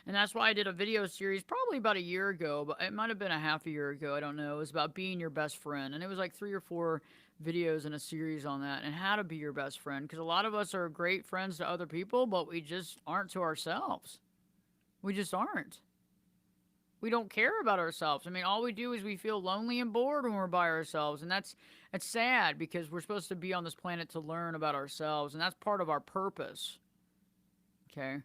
And that's why I did a video series probably about a year ago, but it might have been a half a year ago. I don't know. It was about being your best friend. And it was like 3 or 4 videos in a series on that and how to be your best friend. Because a lot of us are great friends to other people, but we just aren't to ourselves. We just aren't. We don't care about ourselves. I mean, all we do is we feel lonely and bored when we're by ourselves. And that's sad because we're supposed to be on this planet to learn about ourselves. And that's part of our purpose. Okay.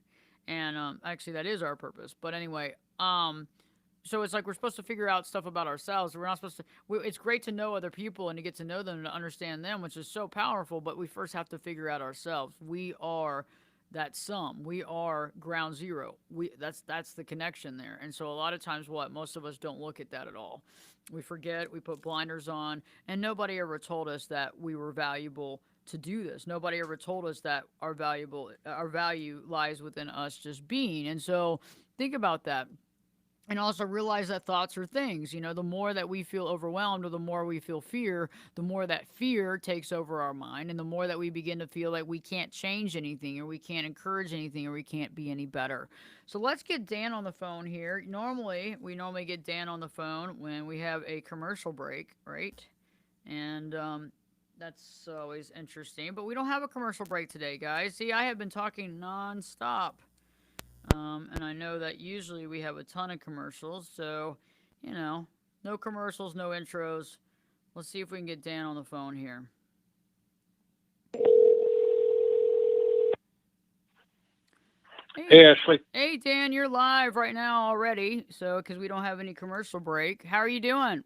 And actually, that is our purpose. But anyway, so it's like we're supposed to figure out stuff about ourselves. We're not supposed to. It's great to know other people and to get to know them and to understand them, which is so powerful. But we first have to figure out ourselves. We are that sum. We are ground zero. That's the connection there. And so a lot of times, most of us don't look at that at all. We forget. We put blinders on, and nobody ever told us that we were valuable to do this. Nobody ever told us that our value lies within us just being. And so think about that. And also realize that thoughts are things. The more that we feel overwhelmed or the more we feel fear, the more that fear takes over our mind. And the more that we begin to feel like we can't change anything or we can't encourage anything or we can't be any better. So let's get Dan on the phone here. We normally get Dan on the phone when we have a commercial break, right? And that's always interesting. But we don't have a commercial break today, guys. See, I have been talking nonstop. And I know that usually we have a ton of commercials. So, no commercials, no intros. Let's see if we can get Dan on the phone here. Hey, Ashley. Hey, Dan, you're live right now already. So, because we don't have any commercial break. How are you doing?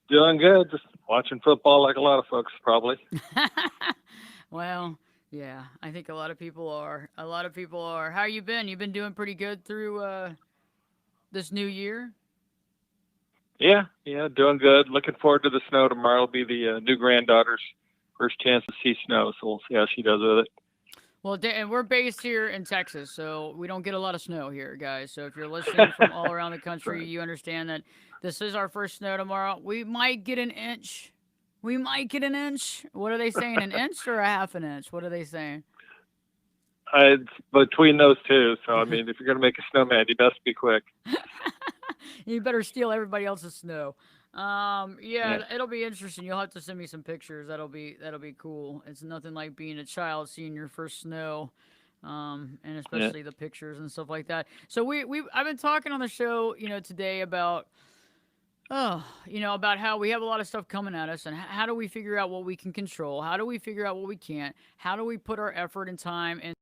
Doing good. Just watching football like a lot of folks, probably. Well, yeah, I think a lot of people are. How you been? You've been doing pretty good through this new year? Yeah, doing good. Looking forward to the snow tomorrow. Will be the new granddaughter's first chance to see snow, so we'll see how she does with it. Well, and we're based here in Texas, so we don't get a lot of snow here, guys. So if you're listening from all around the country, Right. you understand that this is our first snow tomorrow. We might get an inch. What are they saying? An inch or a half an inch? What are they saying? It's between those two, so I mean, if you're going to make a snowman, you best be quick. You better steal everybody else's snow. Yeah, it'll be interesting. You'll have to send me some pictures. That'll be cool. It's nothing like being a child seeing your first snow. And Yeah. especially the pictures and stuff like that. So I've been talking on the show, today about about how we have a lot of stuff coming at us, and how do we figure out what we can control? How do we figure out what we can't? How do we put our effort and time and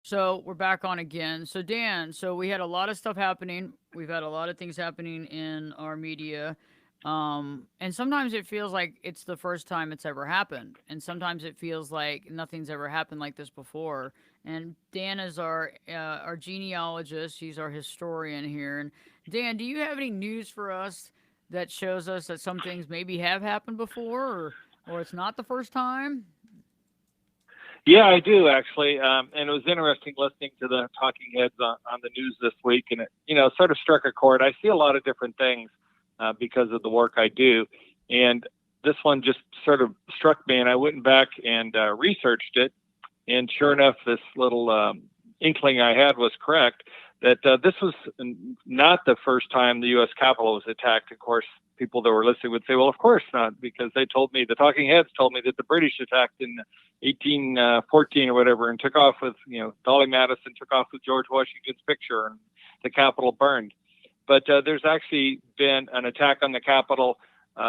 So we're back on again. So Dan, so we had a lot of stuff happening. We've had a lot of things happening in our media. And sometimes it feels like it's the first time it's ever happened. And sometimes it feels like nothing's ever happened like this before. And Dan is our genealogist. He's our historian here. And Dan, do you have any news for us that shows us that some things maybe have happened before, or it's not the first time? Yeah, I do actually, and it was interesting listening to the talking heads on the news this week, and it sort of struck a chord. I see a lot of different things because of the work I do, and this one just sort of struck me, and I went back and researched it, and sure enough, this little inkling I had was correct. That this was not the first time the U.S. Capitol was attacked. Of course, people that were listening would say, "Well, of course not," because they told me, the talking heads told me that the British attacked in 1814 or whatever, and took off with, Dolly Madison took off with George Washington's picture, and the Capitol burned. But there's actually been an attack on the Capitol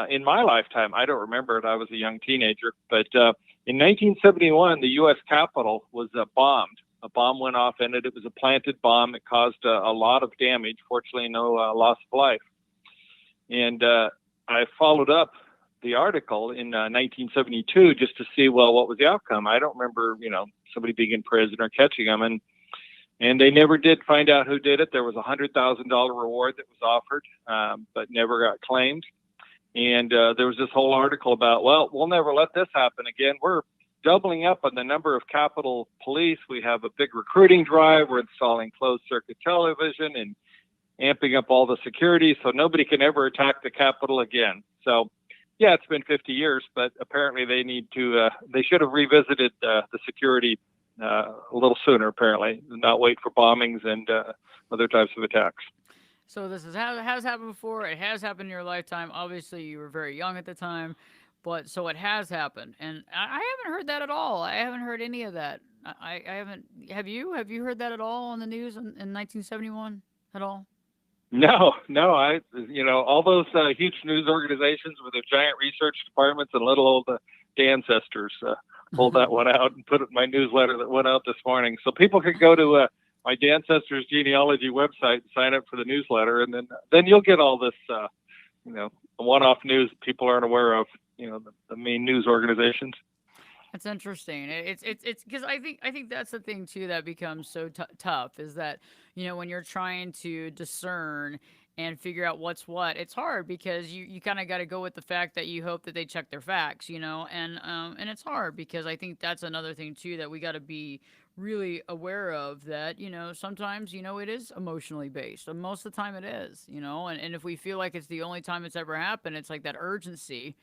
in my lifetime. I don't remember it. I was a young teenager. But in 1971, the U.S. Capitol was bombed. A bomb went off in it. It was a planted bomb. It caused a lot of damage. Fortunately, no loss of life. And I followed up the article in 1972 just to see, well, what was the outcome? I don't remember, somebody being in prison or catching them. And they never did find out who did it. There was a $100,000 reward that was offered, but never got claimed. And there was this whole article about, well, we'll never let this happen again. We're doubling up on the number of Capitol Police. We have a big recruiting drive. We're installing closed circuit television and amping up all the security so nobody can ever attack the Capitol again. So, yeah, it's been 50 years, but apparently they should have revisited the security a little sooner, apparently, and not wait for bombings and other types of attacks. So this has happened before. It has happened in your lifetime. Obviously, you were very young at the time, but so it has happened, and I haven't heard that at all. I haven't heard any of that. I haven't. Have you? Have you heard that at all on the news in 1971 at all? No, no, all those huge news organizations with their giant research departments and little old ancestors pulled that one out and put it in my newsletter that went out this morning. So people could go to my Ancestors Genealogy website and sign up for the newsletter, and then you'll get all this, one-off news people aren't aware of, the main news organizations. That's interesting. It's because I think that's the thing too that becomes so tough is that when you're trying to discern and figure out what's what, it's hard because you kind of got to go with the fact that you hope that they check their facts, and it's hard because I think that's another thing too that we got to be really aware of that sometimes it is emotionally based, and most of the time it is, and if we feel like it's the only time it's ever happened, it's like that urgency.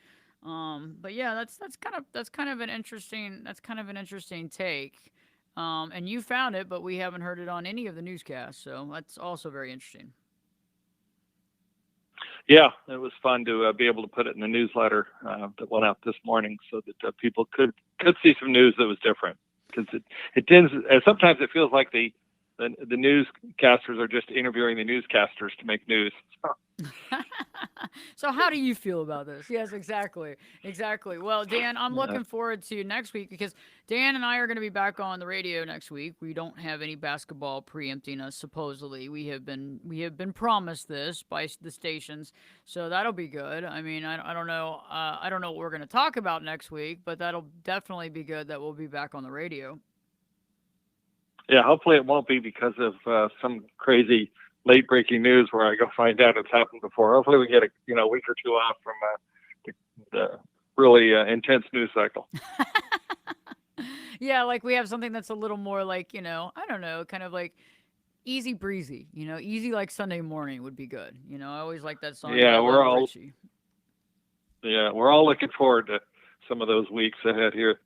But yeah, that's kind of an interesting take. And you found it, but we haven't heard it on any of the newscasts, so that's also very interesting. Yeah, it was fun to be able to put it in the newsletter that went out this morning, so that people could see some news that was different. Because it tends, sometimes it feels like the newscasters are just interviewing the newscasters to make news. So how do you feel about this? Yes, exactly. Exactly. Well, Dan, I'm Uh, looking forward to next week because Dan and I are going to be back on the radio next week. We don't have any basketball preempting us supposedly. We have been promised this by the stations. So that'll be good. I mean, I don't know I don't know what we're going to talk about next week, but that'll definitely be good that we'll be back on the radio. yeah, hopefully it won't be because of some crazy late breaking news where I go find out it's happened before. Hopefully we get a week or two off from the really intense news cycle. Yeah, like we have something that's a little more like, I don't know, kind of like easy breezy, easy like Sunday morning would be good. I always like that song by Yeah, Lionel Richie. we're all looking forward to some of those weeks ahead here.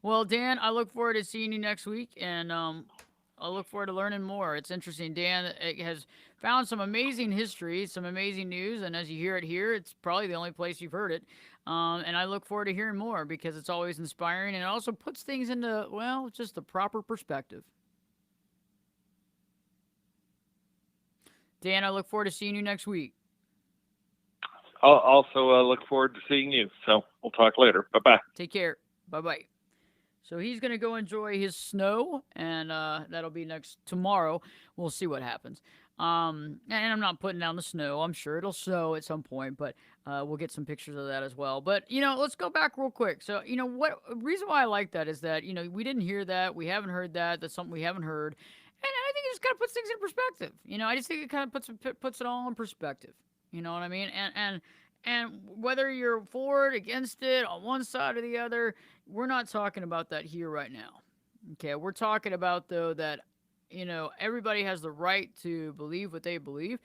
Well, Dan, I look forward to seeing you next week, and I look forward to learning more. It's interesting. Dan has found some amazing history, some amazing news, and as you hear it here, it's probably the only place you've heard it. And I look forward to hearing more because it's always inspiring, and it also puts things into, well, just the proper perspective. Dan, I look forward to seeing you next week. I'll also look forward to seeing you. So we'll talk later. Bye bye. Take care. Bye bye. So he's going to go enjoy his snow, and that'll be next tomorrow. We'll see what happens. And I'm not putting down the snow. I'm sure it'll snow at some point, but we'll get some pictures of that as well. But, let's go back real quick. So, what reason why I like that is that, we didn't hear that. We haven't heard that. That's something we haven't heard. And I think it just kind of puts things in perspective. I just think it kind of puts it all in perspective. You know what I mean? And whether you're for it, against it, on one side or the other, we're not talking about that here right now. Okay, we're talking about, though, that, everybody has the right to believe what they believe.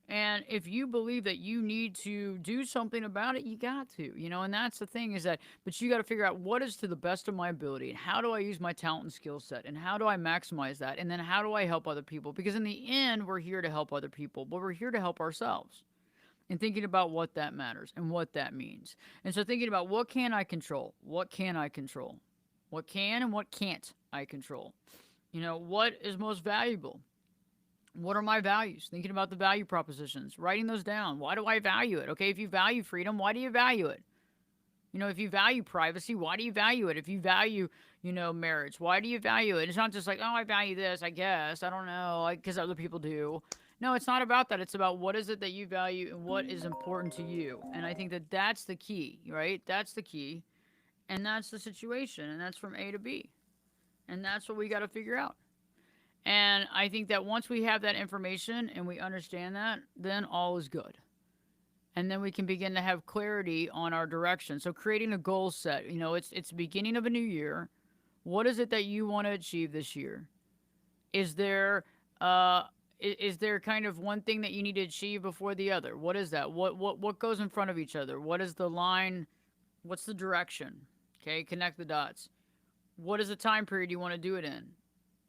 And if you believe that you need to do something about it, you got to, and that's the thing is that, but you got to figure out what is to the best of my ability and how do I use my talent and skill set and how do I maximize that? And then how do I help other people? Because in the end, we're here to help other people, but we're here to help ourselves and thinking about what that matters and what that means. And so thinking about what can I control? What can I control? What can and what can't I control? What is most valuable? What are my values? Thinking about the value propositions, writing those down. Why do I value it? Okay, if you value freedom, why do you value it? If you value privacy, why do you value it? If you value, marriage, why do you value it? It's not just like, oh, I value this, I guess. I don't know, because other people do. No, it's not about that. It's about what is it that you value and what is important to you. And I think that that's the key, right? That's the key. And that's the situation. And that's from A to B. And that's what we got to figure out. And I think that once we have that information and we understand that, then all is good. And then we can begin to have clarity on our direction. So creating a goal set, it's the beginning of a new year. What is it that you want to achieve this year? Is there is there kind of one thing that you need to achieve before the other? What is that? What goes in front of each other? What is the line? What's the direction? Okay, connect the dots. What is the time period you want to do it in?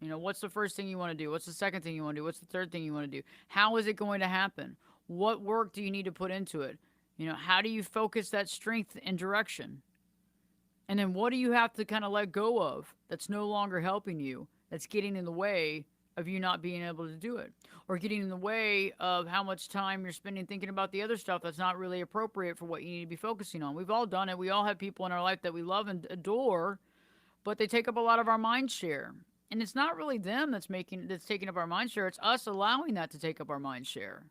What's the first thing you want to do? What's the second thing you want to do? What's the third thing you want to do? How is it going to happen? What work do you need to put into it? How do you focus that strength and direction? And then what do you have to kind of let go of that's no longer helping you, that's getting in the way of you not being able to do it, or getting in the way of how much time you're spending thinking about the other stuff that's not really appropriate for what you need to be focusing on. We've all done it. We all have people in our life that we love and adore, but they take up a lot of our mind share. And it's not really them that's taking up our mind share. It's us allowing that to take up our mind share.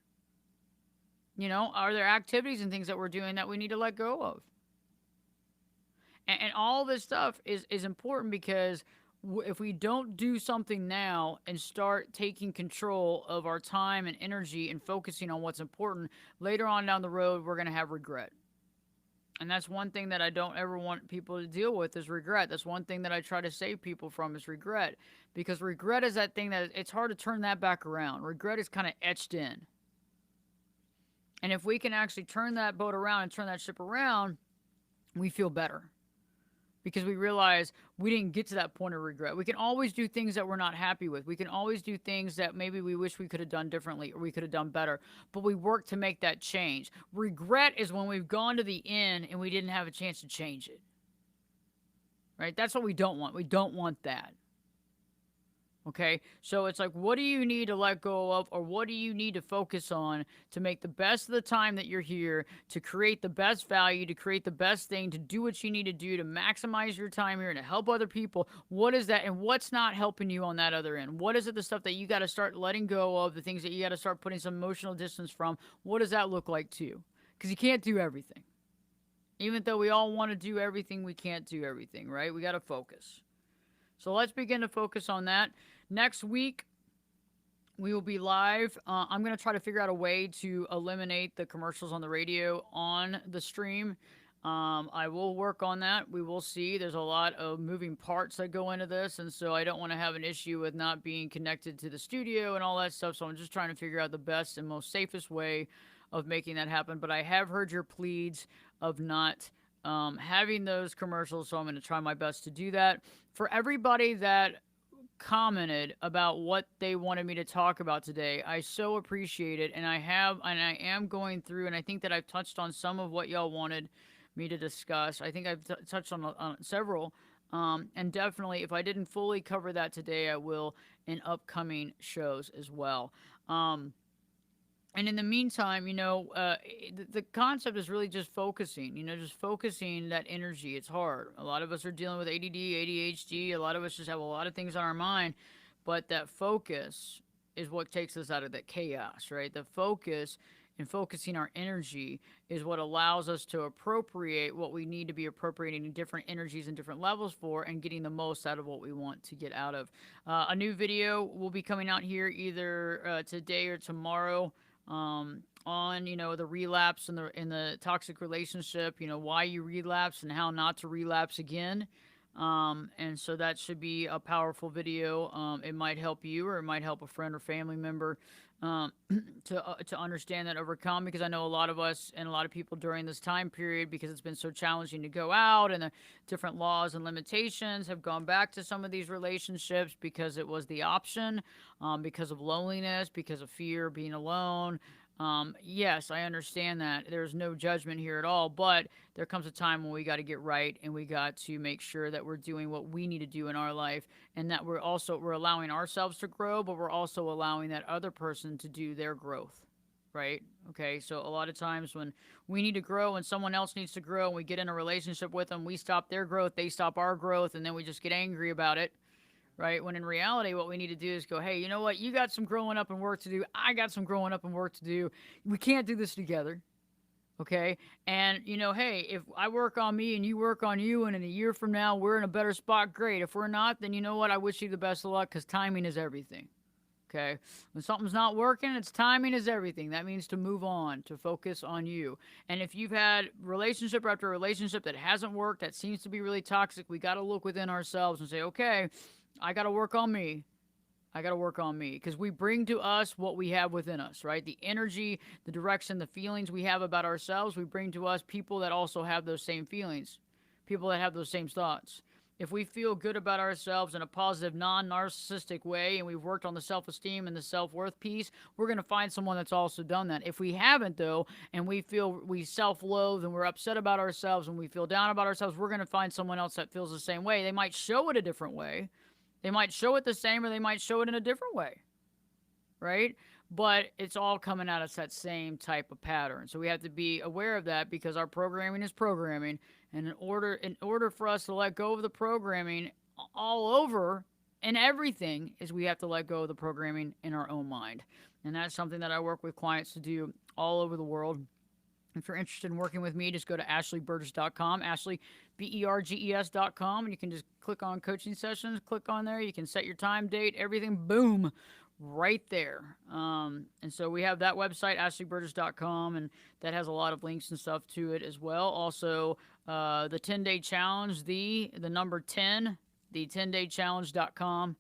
Are there activities and things that we're doing that we need to let go of? And all this stuff is important because if we don't do something now and start taking control of our time and energy and focusing on what's important, later on down the road, we're going to have regret. And that's one thing that I don't ever want people to deal with is regret. That's one thing that I try to save people from is regret. Because regret is that thing that it's hard to turn that back around. Regret is kind of etched in. And if we can actually turn that boat around and turn that ship around, we feel better. Because we realize we didn't get to that point of regret. We can always do things that we're not happy with. We can always do things that maybe we wish we could have done differently or we could have done better. But we work to make that change. Regret is when we've gone to the end and we didn't have a chance to change it. Right? That's what we don't want. We don't want that. Okay, so it's like, what do you need to let go of, or what do you need to focus on to make the best of the time that you're here, to create the best value, to create the best thing, to do what you need to do, to maximize your time here, to help other people? What is that, and what's not helping you on that other end? What is it, the stuff that you got to start letting go of, the things that you got to start putting some emotional distance from? What does that look like to you? Because you can't do everything. Even though we all want to do everything, we can't do everything, right? We got to focus. So let's begin to focus on that. Next week, we will be live. I'm going to try to figure out a way to eliminate the commercials on the radio on the stream. I will work on that. We will see. There's a lot of moving parts that go into this, and so I don't want to have an issue with not being connected to the studio and all that stuff. So I'm just trying to figure out the best and most safest way of making that happen. But I have heard your pleads of not having those commercials, so I'm going to try my best to do that. For everybody that commented about what they wanted me to talk about today, I so appreciate it, and I am going through, and I think that I've touched on some of what y'all wanted me to discuss. I think I've touched on several, and definitely, if I didn't fully cover that today, I will in upcoming shows as well. Um, and in the meantime, the concept is really just focusing, just focusing that energy. It's hard. A lot of us are dealing with ADD, ADHD. A lot of us just have a lot of things on our mind, but that focus is what takes us out of that chaos, right? The focus and focusing our energy is what allows us to appropriate what we need to be appropriating in different energies and different levels for, and getting the most out of what we want to get out of. A new video will be coming out here either today or tomorrow, on the relapse and the toxic relationship, why you relapse and how not to relapse again. And so that should be a powerful video. It might help you, or it might help a friend or family member, um, to understand that, overcome, because I know a lot of us and a lot of people during this time period, because it's been so challenging to go out, and the different laws and limitations have gone back to some of these relationships because it was the option, because of loneliness, because of fear, being alone. Yes, I understand that. There's no judgment here at all, but there comes a time when we got to get right, and we got to make sure that we're doing what we need to do in our life, and that we're allowing ourselves to grow, but we're also allowing that other person to do their growth. Right? Okay, so a lot of times when we need to grow and someone else needs to grow, and we get in a relationship with them, we stop their growth, they stop our growth, and then we just get angry about it, right? When in reality, what we need to do is go, hey, you know what? You got some growing up and work to do. I got some growing up and work to do. We can't do this together. Okay. And, hey, if I work on me and you work on you, and in a year from now, we're in a better spot, great. If we're not, then you know what? I wish you the best of luck, because timing is everything. Okay. When something's not working, it's timing is everything. That means to move on, to focus on you. And if you've had relationship after relationship that hasn't worked, that seems to be really toxic, we got to look within ourselves and say, okay, I got to work on me. I got to work on me, because we bring to us what we have within us, right? The energy, the direction, the feelings we have about ourselves, we bring to us people that also have those same feelings, people that have those same thoughts. If we feel good about ourselves in a positive, non narcissistic way, and we've worked on the self esteem and the self worth piece, we're going to find someone that's also done that. If we haven't, though, and we self loathe and we're upset about ourselves and we feel down about ourselves, we're going to find someone else that feels the same way. They might show it a different way, they might show it the same, or they might show it in a different way, right? But it's all coming at us that same type of pattern. So we have to be aware of that, because our programming is programming. And in order for us to let go of the programming all over and everything, is we have to let go of the programming in our own mind. And that's something that I work with clients to do all over the world. If you're interested in working with me, just go to ashleyberges.com, Ashley, BERGES.com, and you can just click on coaching sessions, click on there. You can set your time, date, everything, boom, right there. And so we have that website, ashleyberges.com, and that has a lot of links and stuff to it as well. Also, the 10-day challenge, the number 10, the 10-day challenge.com.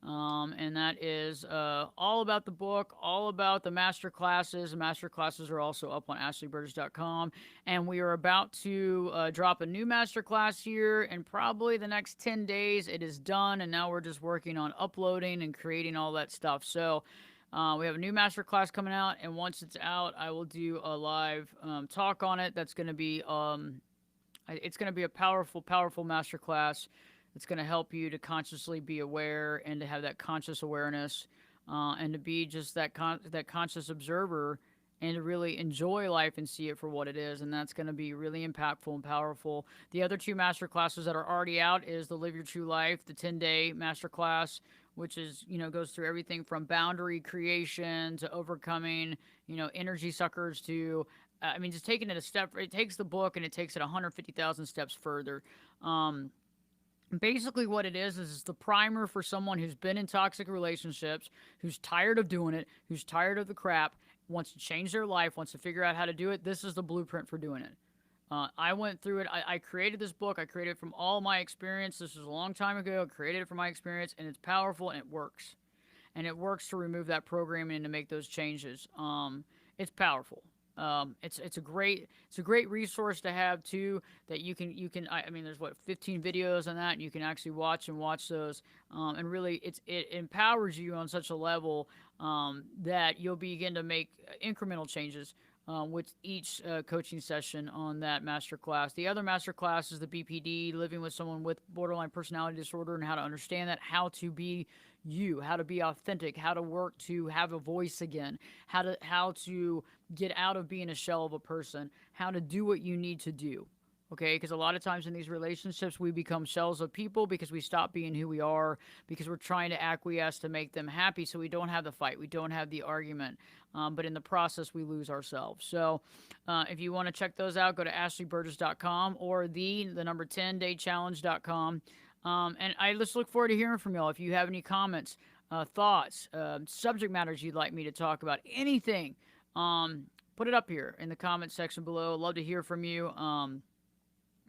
And that is all about the book, all about the master classes. The master classes are also up on ashleyberges.com. And we are about to drop a new master class here in probably the next 10 days. It is done, and now we're just working on uploading and creating all that stuff. So we have a new master class coming out, and once it's out, I will do a live talk on it. That's going to be it's going to be a powerful, powerful master class. It's going to help you to consciously be aware, and to have that conscious awareness, and to be just that conscious observer, and to really enjoy life and see it for what it is. And that's going to be really impactful and powerful. The other two master classes that are already out is the Live Your True Life, the 10-day master class, which is, goes through everything from boundary creation to overcoming, energy suckers to, just taking it a step. It takes the book and it takes it 150,000 steps further. Basically, what it is it's the primer for someone who's been in toxic relationships, who's tired of doing it, who's tired of the crap, wants to change their life, wants to figure out how to do it. This is the blueprint for doing it. I went through it. I created this book. I created it from all my experience. This was a long time ago. I created it from my experience, and it's powerful and it works. And it works to remove that programming and to make those changes. It's powerful. It's a great resource to have too. That I mean, there's what 15 videos on that, and you can actually watch those. And really, it empowers you on such a level that you'll begin to make incremental changes with each coaching session on that master class. The other master class is the BPD, living with someone with borderline personality disorder, and how to understand that, how to be you, how to be authentic, how to work to have a voice again, how to get out of being a shell of a person, how to do what you need to do. Okay, because a lot of times in these relationships, we become shells of people because we stop being who we are, because we're trying to acquiesce to make them happy, so we don't have the fight, we don't have the argument, but in the process, we lose ourselves. So if you want to check those out, go to ashleyburgess.com or the number 10daychallenge.com. And I just look forward to hearing from y'all. If you have any comments, thoughts, subject matters you'd like me to talk about, anything, put it up here in the comment section below. I'd love to hear from you.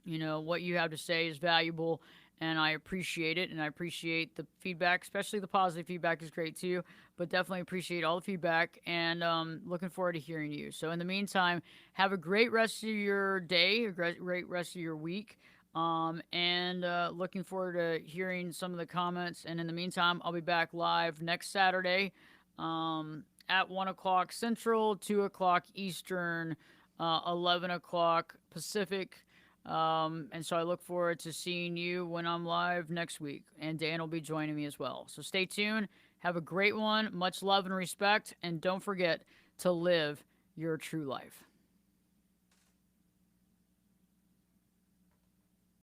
You know, what you have to say is valuable, and I appreciate it, and I appreciate the feedback, especially the positive feedback is great too, but definitely appreciate all the feedback, and looking forward to hearing you. So in the meantime, have a great rest of your day, a great rest of your week, and looking forward to hearing some of the comments. And in the meantime, I'll be back live next Saturday at 1 o'clock Central, 2 o'clock Eastern, 11 o'clock Pacific. And so I look forward to seeing you when I'm live next week. And Dan will be joining me as well. So stay tuned. Have a great one. Much love and respect. And don't forget to live your true life.